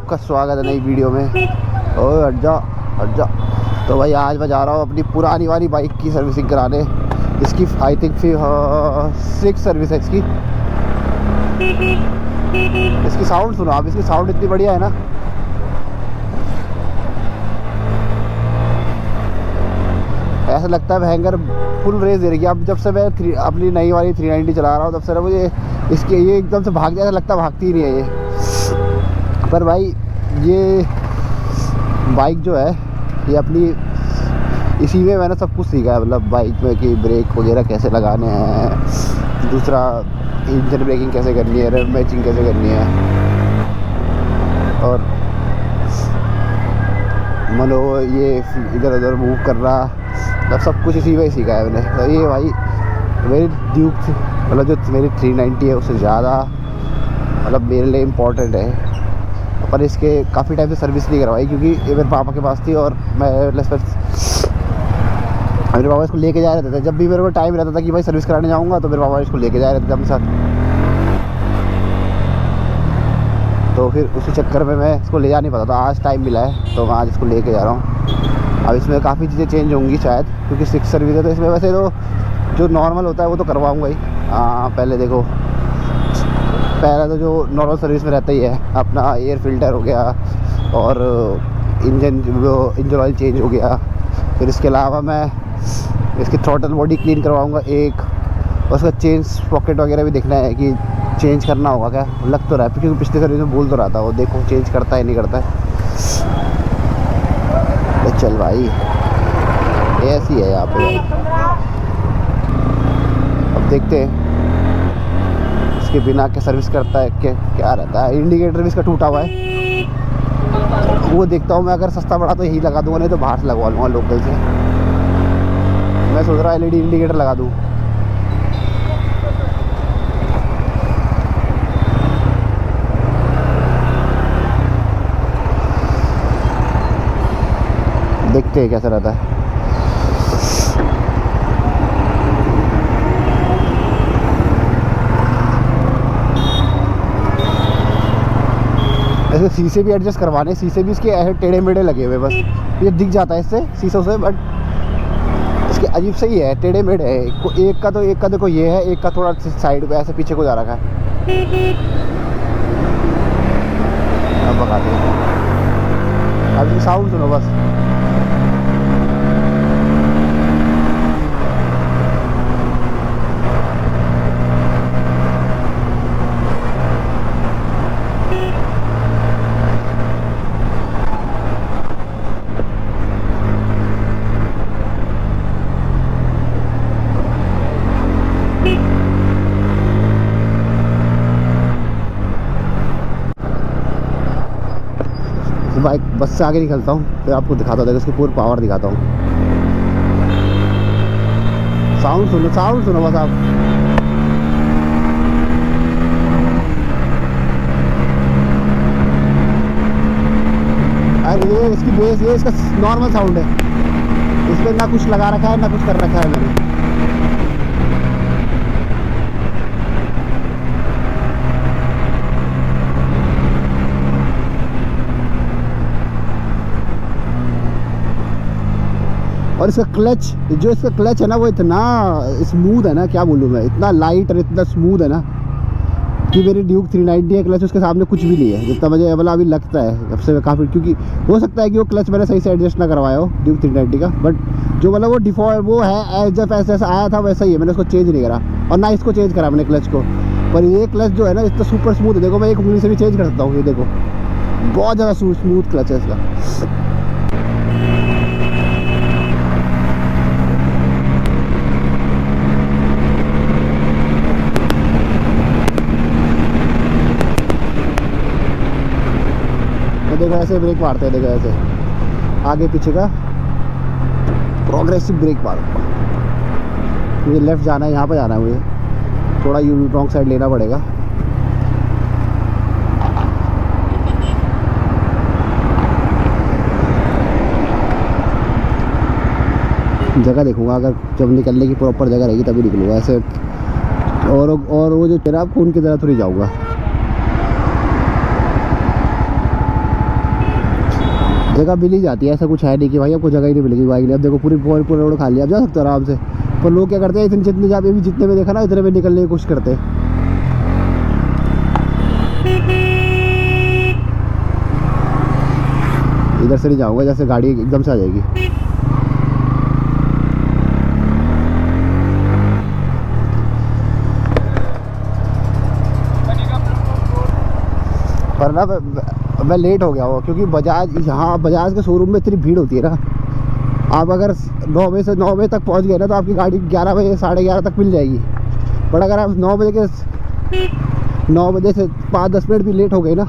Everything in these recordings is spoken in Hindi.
आपका स्वागत है नई वीडियो में। ओए हट जा हट जा। तो भाई आज मैं जा रहा हूँ अपनी पुरानी वाली बाइक की सर्विसिंग कराने। इसकी आई थिंक 6 सर्विस है इसकी। इसकी साउंड सुनो आप, इसकी साउंड इतनी बढ़िया है ना। ऐसा लगता है भयंकर फुल रेस दे रही है। अब जब से मैं अपनी नई वाली 390 चला रहा हूँ तब से ना मुझे इसके ये एकदम से भाग जाए, लगता है भागती ही नहीं है ये। पर भाई ये बाइक जो है ये अपनी इसी में मैंने सब कुछ सीखा है। मतलब बाइक में कि ब्रेक वगैरह कैसे लगाने हैं, दूसरा इंजन ब्रेकिंग कैसे करनी है, रेव मैचिंग कैसे करनी है, और मनो ये इधर उधर मूव करना, मतलब सब कुछ इसी में ही सीखा है मैंने। तो ये भाई मेरी ड्यूक मतलब जो मेरी 390 है उससे ज़्यादा मतलब मेरे लिए इम्पोर्टेंट है। पर इसके काफ़ी टाइम से सर्विस नहीं करवाई क्योंकि ये मेरे पापा के पास थी और मैं मेरे पापा इसको लेके जा रहे थे। जब भी मेरे को टाइम रहता था कि भाई सर्विस कराने जाऊंगा तो मेरे पापा इसको लेके जा रहे थे अपने साथ। तो फिर उसी चक्कर में मैं इसको ले जा नहीं पाता था। आज टाइम मिला है तो मैं आज इसको लेके जा रहा हूँ। अब इसमें काफ़ी चीज़ें चेंज होंगी शायद क्योंकि 6 सर्विस है। तो इसमें वैसे तो जो नॉर्मल होता है वो तो करवाऊँगा ही। पहले देखो, पहला तो जो नॉर्मल सर्विस में रहता ही है अपना एयर फिल्टर हो गया और इंजन ऑयल चेंज हो गया। फिर इसके अलावा मैं इसकी थ्रॉटल बॉडी क्लीन करवाऊँगा एक, और उसका चेंज पॉकेट वगैरह भी देखना है कि चेंज करना होगा क्या। लग तो रहा है क्योंकि पिछले सर्विस में बोल तो रहा था वो, देखो चेंज करता है नहीं करता है। चल भाई ऐसी है यहाँ पे। अब देखते हैं इसके बिना क्या सर्विस करता है, क्या रहता है। इंडिकेटर भी इसका टूटा हुआ है, वो देखता हूँ मैं। अगर सस्ता पड़ा तो यही लगा दूँगा, नहीं तो बाहर से लगवा लूँगा लोकल से। मैं सोच रहा LED इंडिकेटर लगा दूँ। देखते हैं कैसा रहता है। ऐसे शीशे भी एडजस्ट करवाने, शीशे भी इसके ऐसे टेढ़े मेढ़े लगे हुए, बस ये दिख जाता है इससे शीशों से, बट इसके अजीब से ही है, टेढ़े मेढ़े है। एक का देखो ये है, एक का थोड़ा साइड पे ऐसे पीछे को जा रखा है। अब भगाते हैं। अब साउंड सुनो बस। बाइक बस से आगे निकलता हूँ फिर आपको दिखाता हूँ। देखो इसकी पूरी पावर दिखाता हूँ। साउंड सुनो बस आप। अरे ये इसकी बेस, ये इसका नॉर्मल साउंड है। इसमें ना कुछ लगा रखा है ना कुछ कर रखा है मैंने। और इसका क्लच है ना वो इतना स्मूथ है ना, क्या बोलूँ मैं, इतना लाइट और इतना स्मूथ है ना कि मेरी ड्यूक 390 है क्लच उसके सामने कुछ भी नहीं है, जितना मुझे मतलब अभी लगता है। सबसे मैं काफ़ी, क्योंकि हो सकता है कि वो क्लच मैंने सही से एडजस्ट ना करवाया हो ड्यूक 390 का, बट जो मतलब वो डिफ़ॉल्ट वो है जब ऐसा आया था वैसा ही है। मैंने उसको चेंज नहीं करा और ना इसको चेंज करा मैंने क्लच को। पर ये क्लच जो है ना इतना सुपर स्मूथ है, देखो मैं एक उंगली से भी चेंज कर सकता हूँ। ये देखो बहुत ज़्यादा स्मूथ क्लच है इसका। देखो ऐसे ब्रेक मारते हैं, देखो ऐसे आगे पीछे का प्रोग्रेसिव ब्रेक मार। मुझे लेफ़्ट जाना है, यहाँ पे जाना है मुझे, थोड़ा रॉन्ग साइड लेना पड़ेगा। जगह देखूंगा, अगर जब निकलने की प्रॉपर जगह रहेगी तभी निकलूँगा ऐसे। और वो जो तेरा खून की तरह थोड़ी जाऊँगा। जगह मिल ही जाती है, ऐसा कुछ है नहीं कि भाई आपको जगह ही नहीं मिलेगी बाइक में। अब देखो पूरी पूरा रोड खाली, आप जा सकते हो आराम से। पर लोग क्या करते हैं, इतने जितने जहाँ पे भी जितने में देखा ना इतने में निकलने की कोशिश करते हैं। इधर से नहीं जाऊँगा, जैसे गाड़ी एकदम से आ जाएगी। पर ना मैं लेट हो गया हूँ, क्योंकि बजाज यहाँ बजाज के शोरूम में इतनी भीड़ होती है ना। आप अगर 9 बजे से 9 बजे तक पहुँच गए ना तो आपकी गाड़ी 11 बजे 11:30 तक मिल जाएगी। बट अगर आप 9 बजे से 5-10 मिनट भी लेट हो गए ना,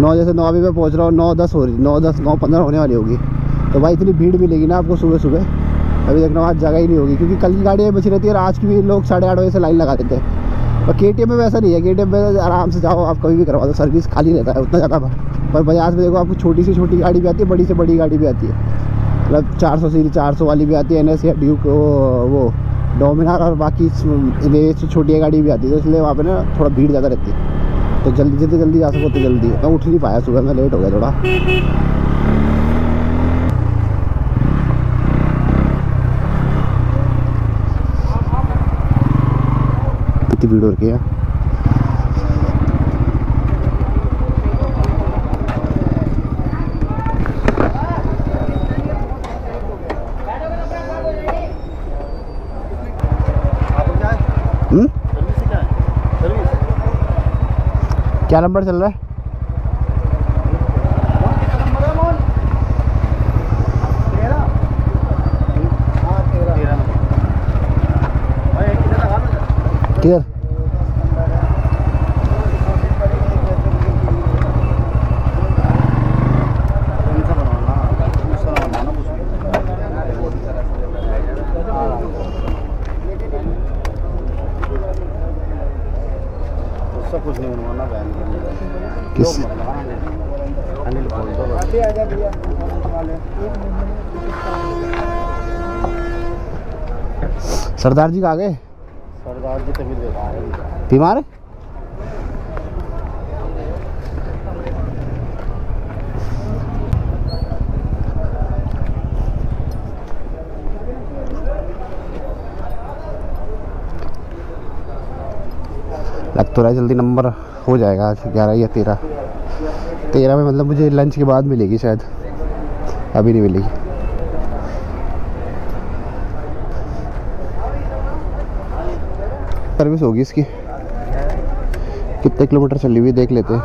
9 जैसे 9 बजे मैं पहुँच रहा हूँ, 9:10 हो रही, 9:10 9:15 होने वाली होगी, तो भाई इतनी भीड़ मिलेगी ना आपको सुबह सुबह। अभी देखना आज जगह ही नहीं होगी, क्योंकि कल की गाड़ियाँ बची रहती है और आज की भी लोग 8:30 बजे से लाइन लगा देते हैं। और KTM में वैसा नहीं है, KTM में आराम से जाओ, आप कभी भी करवा दो, सर्विस खाली रहता है उतना ज़्यादा। पर बजाज में देखो आपको छोटी से छोटी गाड़ी भी आती है, बड़ी से बड़ी गाड़ी भी आती है। मतलब 400 सीरीज 400 वाली भी आती है, NS या ड्यूक, वो डोमिनार, और बाकी छोटी गाड़ी भी आती है। तो इसलिए वहाँ पे ना थोड़ा भीड़ ज़्यादा रहती है। तो जल्दी जितनी जल्दी जा सको उतनी जल्दी। मैं उठ नहीं पाया सुबह, मैं लेट हो गया थोड़ा। इतनी भीड़ हो रही है। क्या नंबर चल रहा है? किधर? कुछ नहीं बनवाना बैन किस? अनिल बोल दो सरदार जी कहाँ गए? सरदार जी तभी देखा है बीमार है? लग तो रहा है जल्दी नंबर हो जाएगा आज, 11 या 13 में। मतलब मुझे लंच के बाद मिलेगी शायद, अभी नहीं मिलेगी। सर्विस होगी इसकी, कितने किलोमीटर चली हुई देख लेते हैं।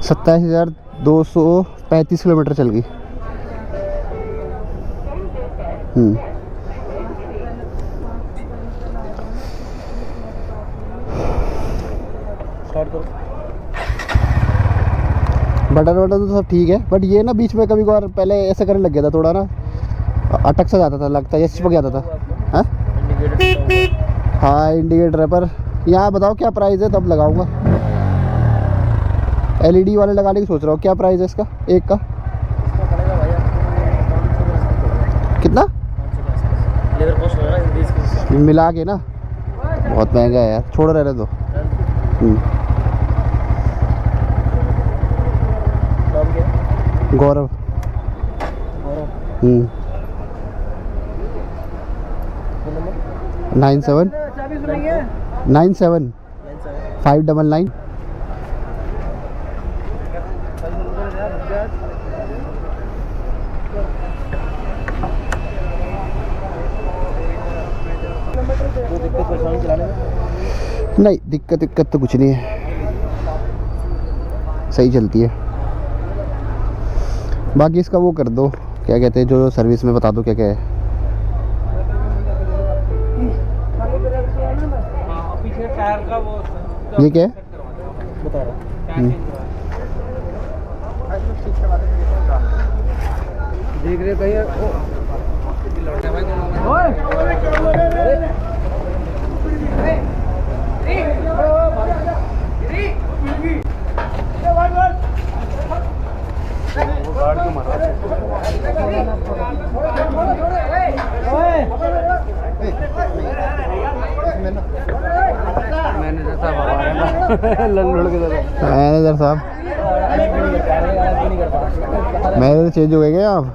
$27,235 किलोमीटर चल गई। बटन तो सब ठीक है, बट ये ना बीच में कभी कभार पहले ऐसे करने लग गया था, थोड़ा ना अटक सा जाता था, लगता है चिपक जाता था। हाँ हाँ इंडिकेटर है, पर यहाँ बताओ क्या प्राइस है तब लगाऊंगा। LED वाले लगाने की सोच रहा हूँ। क्या प्राइस है इसका एक का? कितना मिला के ना? बहुत महंगा है यार, छोड़ रहे तो। गौरव। 97 599। नहीं दिक्कत तो कुछ नहीं है, सही चलती है। बाकी इसका वो कर दो, क्या कहते हैं, जो सर्विस में बता दो क्या क्या है। पीछे टायर का वो ये क्या है? बता रहा देख रहे भैया। मैनेजर साहब आ रहे हैं लंगड़ के तरह। मैनेजर साहब, मैनेजर चेंज हो गए क्या आप?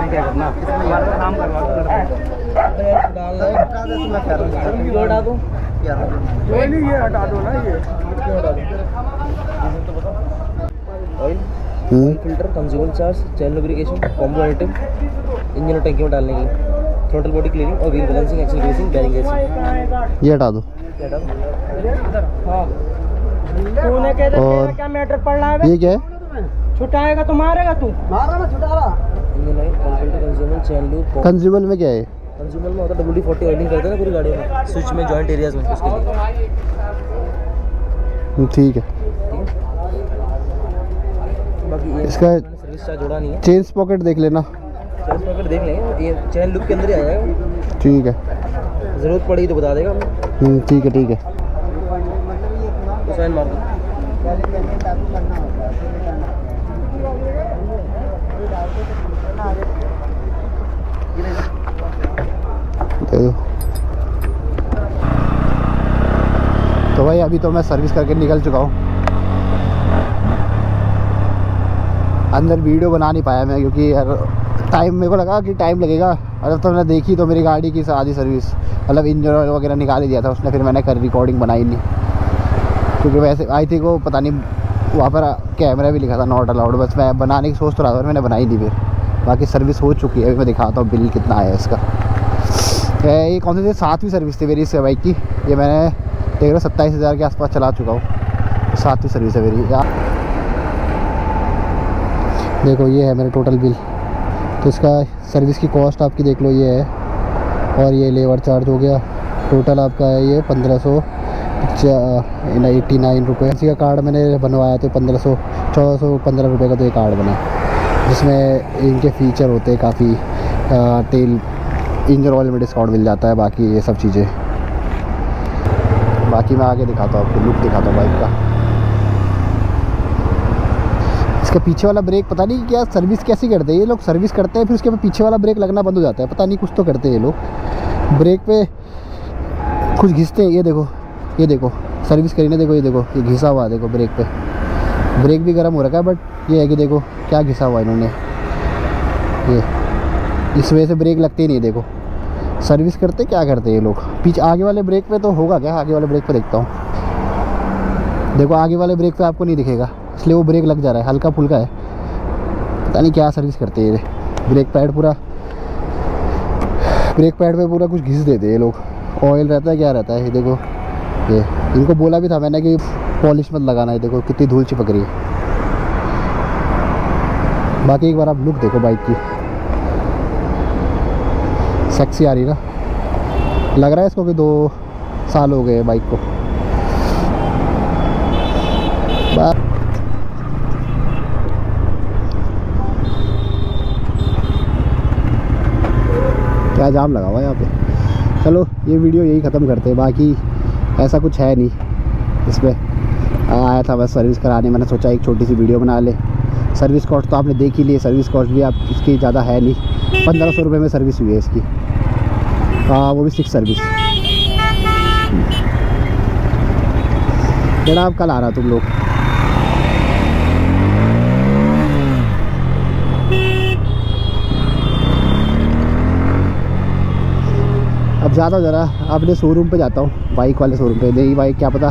क्या करना काम करवा हटा दूँ कोई नहीं, ये हटा दो ना, ये हटा दो। Oil, filter, consumer charge, chain lubrication, combo item, engine और टंकी में डालने के लिए, थ्रोटल बॉडी क्लीनिंग और wheel balancing, axle greasing, bearing greasing. ये हटा दो। तूने कह दे और क्या मैटर पड़ रहा है? ये क्या है? छुटाएगा तो मारेगा तू। मारा ना, छुटा रहा। इंजन ऑयल, फिल्टर, कंज्यूमर, चैन लूब। कंज्यूमर में क्या है? कंज्यूमर में होता है WD-40 ऑयलिंग करते हैं ना पूरी गाड़ी में, स्विच में, जॉइंट एरियाज में, उसके लिए। ठीक है। बाकी ये इसका सर्विस चार्ज जोड़ा नहीं है। चेंज पॉकेट देख लेना। चेंज पॉकेट देख लेंगे, ये चैन लूब के अंदर ही आ जाएगा। ठीक है। ज़रूरत पड़ेगी तो बता देगा हमें। ठीक है, ठीक है। तो साइन मार दो। दे दो। तो भाई अभी तो मैं सर्विस करके निकल चुका हूँ। अंदर वीडियो बना नहीं पाया मैं, क्योंकि यार टाइम, मेरे को लगा कि टाइम लगेगा। अगर तो मैंने देखी तो मेरी गाड़ी की आधी सर्विस, मतलब इंजन ऑयल वगैरह निकाल ही दिया था उसने, फिर मैंने कर रिकॉर्डिंग बनाई नहीं, क्योंकि वैसे आई थी को पता नहीं वहाँ पर कैमरा भी लिखा था नॉट अलाउड। बस मैं बनाने की सोच तो रहा था, मैंने बनाई नहीं। फिर बाकी सर्विस हो चुकी है। अभी मैं दिखाता हूँ बिल कितना आया इसका। ये कौन सी 7वीं सर्विस थी मेरी इस बाइक की। ये मैंने देख रहा 27,000 के आसपास चला चुका हूँ। 7वीं सर्विस है मेरी। देखो ये है मेरा टोटल बिल। तो इसका सर्विस की कॉस्ट आपकी देख लो, ये है। और ये लेबर चार्ज हो गया। टोटल आपका है ये 1589 रुपये। इसी का कार्ड मैंने बनवाया तो 1415 रुपये का तो ये कार्ड बना, जिसमें इनके फ़ीचर होते हैं काफ़ी। तेल, इंजन ऑयल में डिस्काउंट मिल जाता है, बाकी ये सब चीज़ें। बाकी मैं आगे दिखाता हूँ आपको, लुक दिखाता हूँ बाइक का। इसका पीछे वाला ब्रेक पता नहीं क्या सर्विस कैसी करते हैं ये लोग। सर्विस करते हैं फिर उसके बाद पीछे वाला ब्रेक लगना बंद हो जाता है, पता नहीं कुछ तो करते हैं ये लोग। ब्रेक पे कुछ घिसते हैं। ये देखो, ये देखो सर्विस करी ना, देखो ये देखो, ये घिसा हुआ है देखो ब्रेक पे। ब्रेक भी गर्म हो रखा है, बट ये है कि देखो क्या घिसा हुआ है इन्होंने। ये इस वजह से ब्रेक लगते ही नहीं। देखो सर्विस करते क्या करते हैं ये लोग। पीछे आगे वाले ब्रेक पे तो होगा क्या? आगे वाले ब्रेक पे देखता हूँ। देखो आगे वाले ब्रेक पे आपको नहीं दिखेगा, इसलिए वो ब्रेक लग जा रहा है, हल्का फुल्का है। पता नहीं क्या सर्विस करते हैं ये। ब्रेक पैड पे पूरा कुछ घिस देते हैं ये लोग। ऑयल रहता है, क्या रहता है, ये देखो। ये इनको बोला भी था मैंने कि पॉलिश मत लगाना है। देखो कितनी धूल चिपक रही है। बाकी एक बार आप लुक देखो बाइक की, सेक्सी आ रही ना। लग रहा है इसको कि 2 साल हो गए बाइक को। क्या जाम लगा हुआ है यहाँ पे। चलो ये वीडियो यही ख़त्म करते हैं। बाकी ऐसा कुछ है नहीं इसमें। आया था बस सर्विस कराने, मैंने सोचा एक छोटी सी वीडियो बना ले। सर्विस कॉस्ट तो आपने देख ही ली। सर्विस कॉस्ट भी आप इसकी ज़्यादा है नहीं, 1500 रुपये में सर्विस हुई है इसकी। हाँ, वो भी 6 सर्विस। जनाब कल आ रहा तुम लोग। अब जाता हूँ ज़रा अपने शोरूम पे जाता हूँ, बाइक वाले शोरूम पे। नई बाइक, क्या पता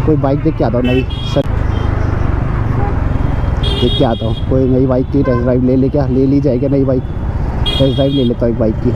कोई बाइक देख के आता हूँ नई, देख के आता हूँ। कोई नई बाइक की टेस्ट ड्राइव ले ली जाए क्या? नई बाइक टेस्ट ड्राइव ले लेता हूँ एक बाइक की।